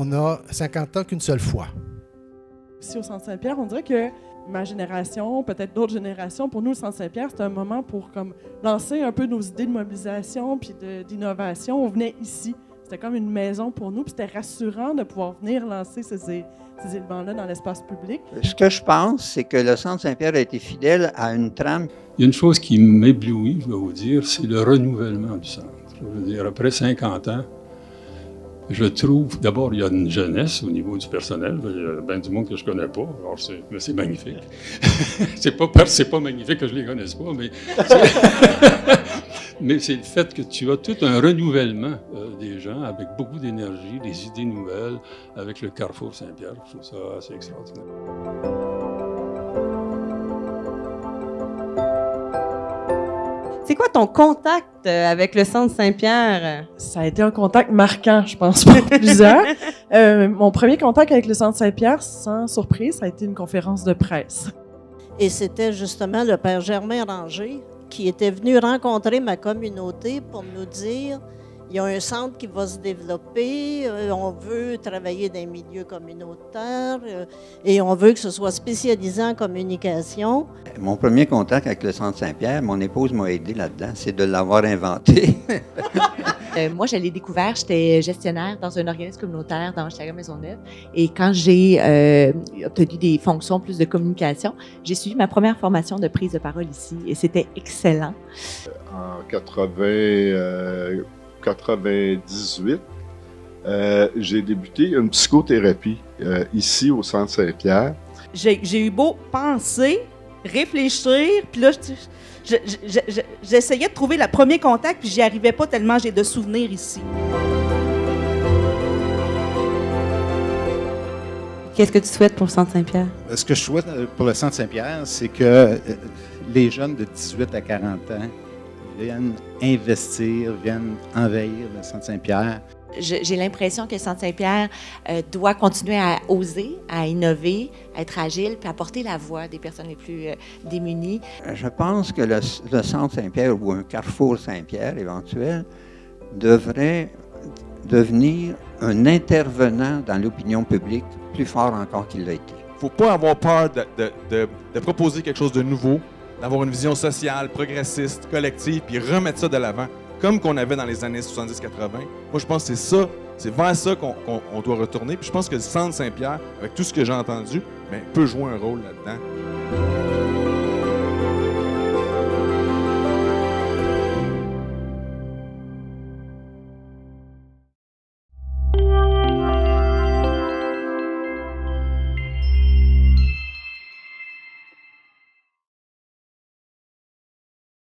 on a 50 ans qu'une seule fois. Ici au Centre Saint-Pierre, on dirait que ma génération, peut-être d'autres générations, pour nous, le Centre Saint-Pierre, c'est un moment pour comme, lancer un peu nos idées de mobilisation puis d'innovation. On venait ici. C'était comme une maison pour nous, puis c'était rassurant de pouvoir venir lancer ces éléments-là dans l'espace public. Ce que je pense, c'est que le Centre Saint-Pierre a été fidèle à une trame. Il y a une chose qui m'éblouit, je dois vous dire, c'est le renouvellement du centre. Je veux dire, après 50 ans, je trouve, d'abord, il y a une jeunesse au niveau du personnel. Il y a bien du monde que je ne connais pas, alors mais c'est magnifique. C'est pas magnifique que je ne les connaisse pas, mais c'est le fait que tu as tout un renouvellement des gens avec beaucoup d'énergie, des idées nouvelles, avec le Carrefour Saint-Pierre. Je trouve ça assez extraordinaire. C'est quoi ton contact avec le Centre Saint-Pierre? Ça a été un contact marquant, je pense, pour plusieurs. Mon premier contact avec le Centre Saint-Pierre, sans surprise, ça a été une conférence de presse. Et c'était justement le père Germain Ranger qui était venu rencontrer ma communauté pour nous dire il y a un centre qui va se développer, on veut travailler dans les milieux communautaires et on veut que ce soit spécialisé en communication. Mon premier contact avec le Centre Saint-Pierre, mon épouse m'a aidé là-dedans, c'est de l'avoir inventé. Moi, je l'ai découvert, j'étais gestionnaire dans un organisme communautaire dans Hochelaga-Maisonneuve. Et quand j'ai obtenu des fonctions plus de communication, j'ai suivi ma première formation de prise de parole ici et c'était excellent. En 98, j'ai débuté une psychothérapie ici au Centre Saint-Pierre. J'ai eu beau penser, réfléchir, puis là, j'essayais de trouver le premier contact, puis j'y arrivais pas tellement j'ai de souvenirs ici. Qu'est-ce que tu souhaites pour le Centre Saint-Pierre? Ce que je souhaite pour le Centre Saint-Pierre, c'est que les jeunes de 18 à 40 ans viennent investir, viennent envahir le Centre Saint-Pierre. J'ai l'impression que le Centre Saint-Pierre doit continuer à oser, à innover, à être agile, puis à porter la voix des personnes les plus démunies. Je pense que le Centre Saint-Pierre ou un Carrefour Saint-Pierre éventuel devrait devenir un intervenant dans l'opinion publique plus fort encore qu'il l'a été. Il ne faut pas avoir peur de proposer quelque chose de nouveau, d'avoir une vision sociale, progressiste, collective, puis remettre ça de l'avant, comme qu'on avait dans les années 70-80. Moi, je pense que c'est vers ça qu'on doit retourner. Puis je pense que le Centre Saint-Pierre, avec tout ce que j'ai entendu, peut jouer un rôle là-dedans.